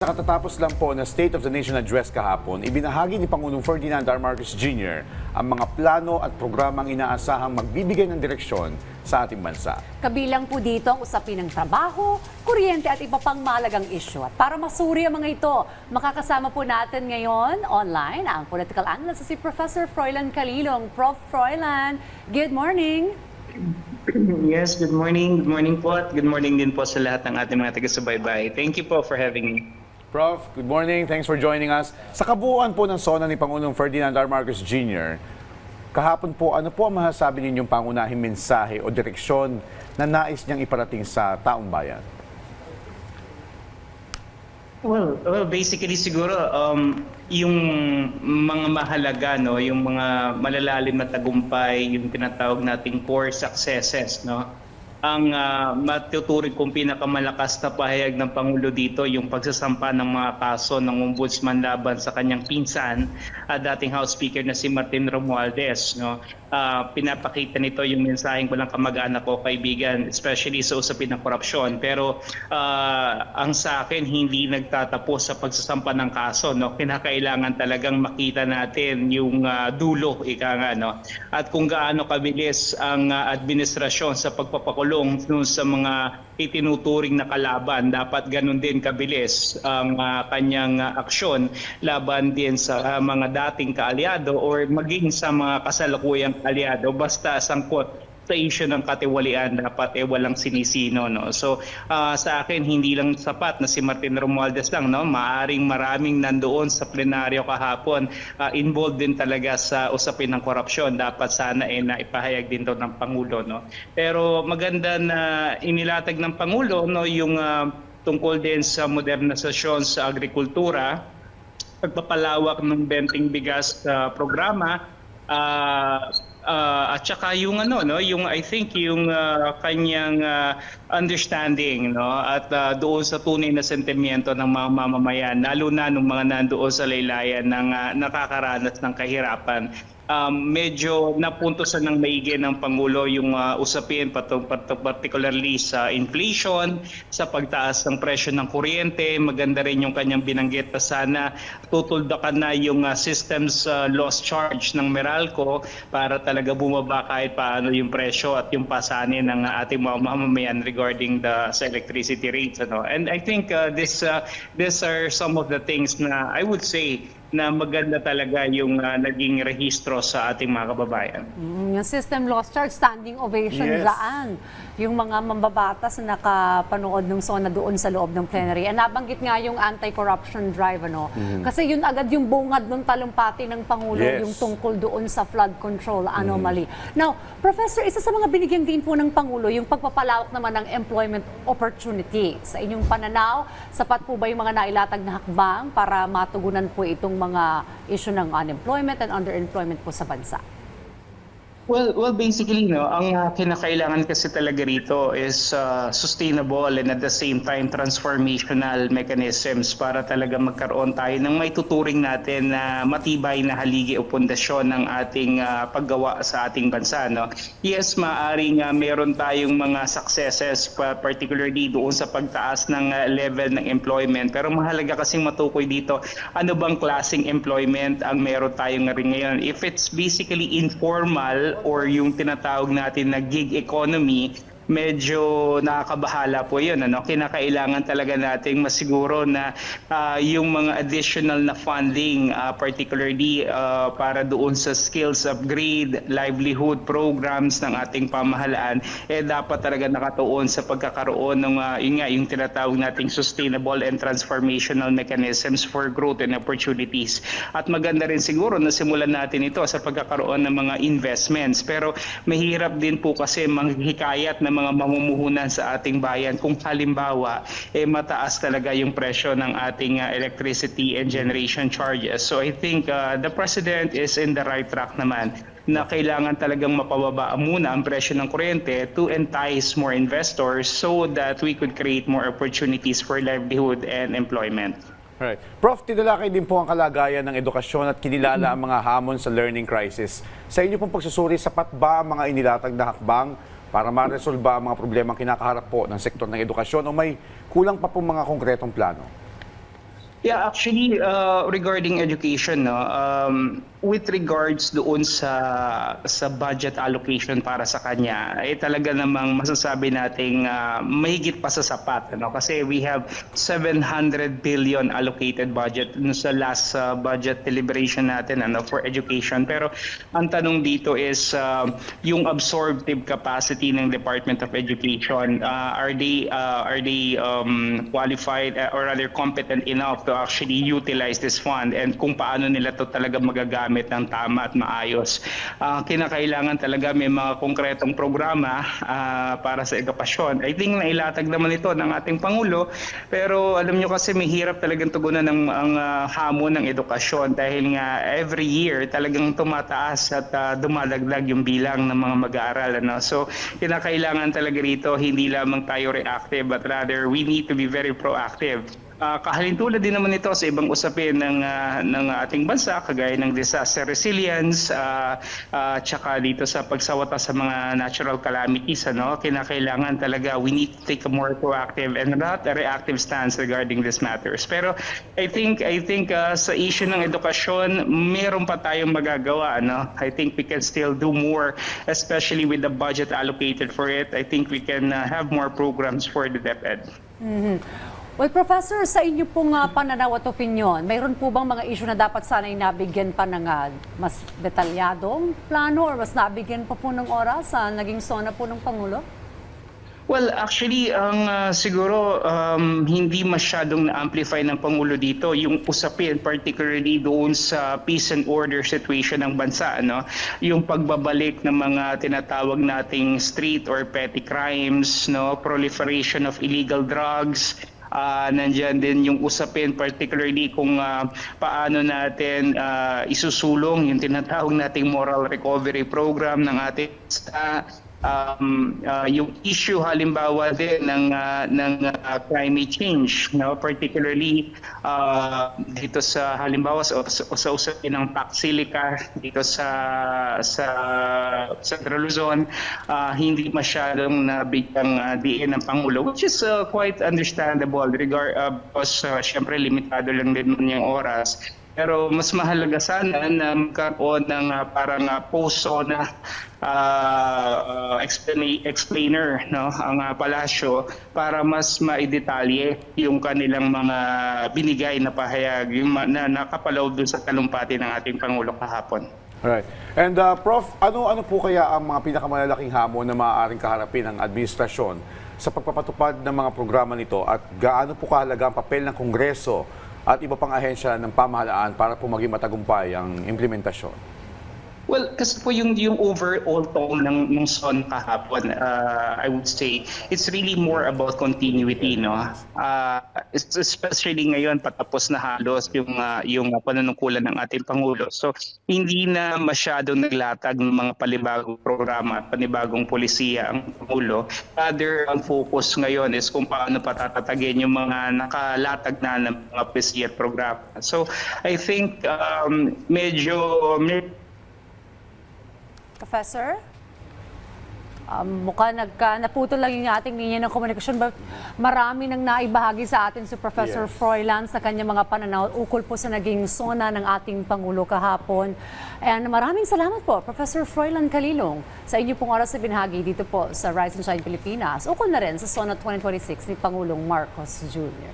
Sa katatapos lang po na State of the Nation Address kahapon, ibinahagi ni Pangulong Ferdinand R. Marcos Jr. ang mga plano at programang inaasahang magbibigay ng direksyon sa ating bansa. Kabilang po dito ang usapin ng trabaho, kuryente at iba pang mahalagang isyu. At para masuri ang mga ito, makakasama po natin ngayon online ang political analyst si Professor Froilan Calilong. Prof. Froilan, good morning! Yes, good morning. Good morning po at good morning din po sa lahat ng ating mga taga-subaybay. Thank you po for having me. Prof, good morning. Thanks for joining us. Sa kabuuan po ng SONA ni Pangulong Ferdinand R. Marcos Jr., kahapon po, ano po ang masasabi ninyong pangunahing mensahe o direksyon na nais niyang iparating sa taong bayan? Well, basically siguro yung mga mahalaga, no, yung mga malalalim na tagumpay, yung tinatawag nating core successes, no. Ang matuturing kong pinakamalakas na pahayag ng Pangulo dito yung pagsasampa ng mga kaso ng Ombudsman laban sa kanyang pinsan, dating House Speaker na si Martin Romualdez, no. Pinapakita nito yung mensaheng walang kamag-anak o kaibigan, especially sa usapin ng korupsyon. Pero ang sa akin hindi nagtatapos sa pagsasampa ng kaso, no. Kinakailangan talagang makita natin yung dulo, ika nga, no. At kung gaano kabilis ang administrasyon sa pagpapakulong dun sa mga itinuturing na kalaban, dapat ganun din kabilis ang kanyang aksyon laban din sa mga dating kaalyado or maging sa mga kasalukuyang kaalyado, basta sangkot sa issue ng katiwalian, dapat walang sinisino, no. So sa akin hindi lang sapat na si Martin Romualdez lang, no. Maaring maraming nandoon sa plenaryo kahapon involved din talaga sa usapin ng korupsyon. Dapat sana na ipahayag din to ng Pangulo, no. Pero maganda na inilatag ng Pangulo, no, yung tungkol din sa modernisasyon sa agrikultura, pagpapalawak ng benting bigas programa, at saka yung yung I think yung kanyang understanding, no, at doon sa tunay na sentimiento ng mga mamamayan, lalo na ng mga nandoon sa laylayan ng nakakaranas ng kahirapan. Medyo napuntosan ng maigi ng Pangulo yung usapin particularly sa inflation, sa pagtaas ng presyo ng kuryente. Maganda rin yung kanyang binanggit na sana tutuldakan na yung systems loss charge ng Meralco para talaga bumaba kahit paano yung presyo at yung pasanin ng ating mga mamamayan regarding sa electricity rates. And I think these are some of the things na I would say na maganda talaga yung naging rehistro sa ating mga kababayan. Yung system loss charge, standing ovation daan. Yung mga mambabatas na nakapanood ng SONA doon sa loob ng plenary. Nabanggit nga yung anti-corruption drive, ano? Kasi yun agad yung bungad ng talumpati ng Pangulo, yung tungkol doon sa flood control anomaly. Now, Professor, isa sa mga binigyang din po ng Pangulo, yung pagpapalawak naman ng employment opportunity. Sa inyong pananaw, sapat po ba yung mga nailatag na hakbang para matugunan po itong mga issue ng unemployment and underemployment po sa bansa? Well, basically, no, ang kinakailangan kasi talaga rito is sustainable and at the same time transformational mechanisms para talaga magkaroon tayo ng may tuturing natin na matibay na haligi o pundasyon ng ating paggawa sa ating bansa, no. Yes, maaring meron tayong mga successes particularly doon sa pagtaas ng level ng employment, pero mahalaga kasing matukoy dito ano bang klaseng employment ang meron tayong rin ngayon. If it's basically informal or yung tinatawag natin na gig economy, medyo nakakabahala po yun, ano. Kinakailangan talaga nating masiguro na yung mga additional na funding, particularly para doon sa skills upgrade, livelihood programs ng ating pamahalaan, dapat talaga nakatuon sa pagkakaroon ng yung tinatawag nating sustainable and transformational mechanisms for growth and opportunities. At maganda rin siguro na simulan natin ito sa pagkakaroon ng mga investments. Pero mahirap din po kasi manghikayat na mga mamumuhunan sa ating bayan kung halimbawa mataas talaga yung presyo ng ating electricity and generation charges. So I think the President is in the right track naman na kailangan talagang mapababa muna ang presyo ng kuryente to entice more investors so that we could create more opportunities for livelihood and employment. Right. Prof, tinalakay din po ang kalagayan ng edukasyon at kinilala ang mga hamon sa learning crisis. Sa inyo pong pagsusuri, sapat ba ang mga inilatag na hakbang para ma-resolba ang mga problemang kinakaharap po ng sektor ng edukasyon o may kulang pa po mga konkretong plano? Yeah, actually, regarding education, no, with regards doon sa budget allocation para sa kanya, talaga namang masasabi nating mahigit pa sa sapat, ano? Kasi we have 700 billion allocated budget dun sa last budget deliberation natin, ano, for education. Pero ang tanong dito is yung absorptive capacity ng Department of Education, are they qualified or rather competent enough to actually utilize this fund, and kung paano nila to talaga magagamit ng tama at maayos. Kinakailangan talaga may mga konkretong programa para sa edukasyon. I think nailatag naman ito ng ating Pangulo, pero alam nyo kasi may hirap talagang tugunan ng ang hamon ng edukasyon dahil nga every year talagang tumataas at dumadagdag yung bilang ng mga mag-aaral. Ano? So kinakailangan talaga rito hindi lamang tayo reactive but rather we need to be very proactive. Kahalintulad din naman ito sa ibang usapin ng ating bansa, kagaya ng disaster resilience, tsaka dito sa pagsawata sa mga natural calamities. Ano? Kinakailangan talaga we need to take a more proactive and not a reactive stance regarding these matters. Pero I think sa issue ng edukasyon, meron pa tayong magagawa. Ano? I think we can still do more, especially with the budget allocated for it. I think we can have more programs for the DepEd. Well, Professor, sa inyo pong pananaw at opinyon, mayroon po bang mga issue na dapat sana'y nabigyan pa ng mas detalyadong plano or mas nabigyan pa po ng oras sa naging SONA po ng Pangulo? Well, actually, siguro hindi masyadong na-amplify ng Pangulo dito yung usapin, particularly doon sa peace and order situation ng bansa. Ano? Yung pagbabalik ng mga tinatawag nating street or petty crimes, no? Proliferation of illegal drugs, nandiyan din yung usapin particularly kung paano natin isusulong yung tinatawag nating moral recovery program ng ating yung issue halimbawa din ng climate change, no, particularly dito sa halimbawa sa usapin ng Paxilica dito sa Central Luzon, hindi masyadong nabigyang diin ng Pangulo, which is quite understandable because syempre limitado lang din yung oras. Pero mas mahalaga sana na magkaroon ng parang post-SONA explainer, no, ang palasyo para mas maidetalye yung kanilang mga binigay na pahayag yung na nakapalaw dun sa talumpati ng ating Pangulo kahapon. Alright. And Prof, ano po kaya ang mga pinakamalalaking hamon na maaaring kaharapin ng administrasyon sa pagpapatupad ng mga programa nito at gaano po kahalaga ang papel ng Kongreso at iba pang ahensya ng pamahalaan para po maging matagumpay ang implementasyon? Well, kasi po yung overall tone ng SON kahapon, I would say, it's really more about continuity, no? Especially ngayon, patapos na halos yung panunungkulan ng ating Pangulo. So, hindi na masyadong naglatag ng mga panibagong programa at panibagong polisiya ang Pangulo. Rather, ang focus ngayon is kung paano patatatagin yung mga nakalatag na ng mga polisiya at programa. So, I think medyo Professor? Mukha naputol lang yung ating linya ng komunikasyon. Marami nang naibahagi sa atin si Professor Froilan sa kanyang mga pananaw ukol po sa naging SONA ng ating Pangulo kahapon. And maraming salamat po, Professor Froilan Calilong, sa inyo pong oras na binahagi dito po sa Rise and Shine Pilipinas. Ukol na rin sa SONA 2026 ni Pangulong Marcos Jr.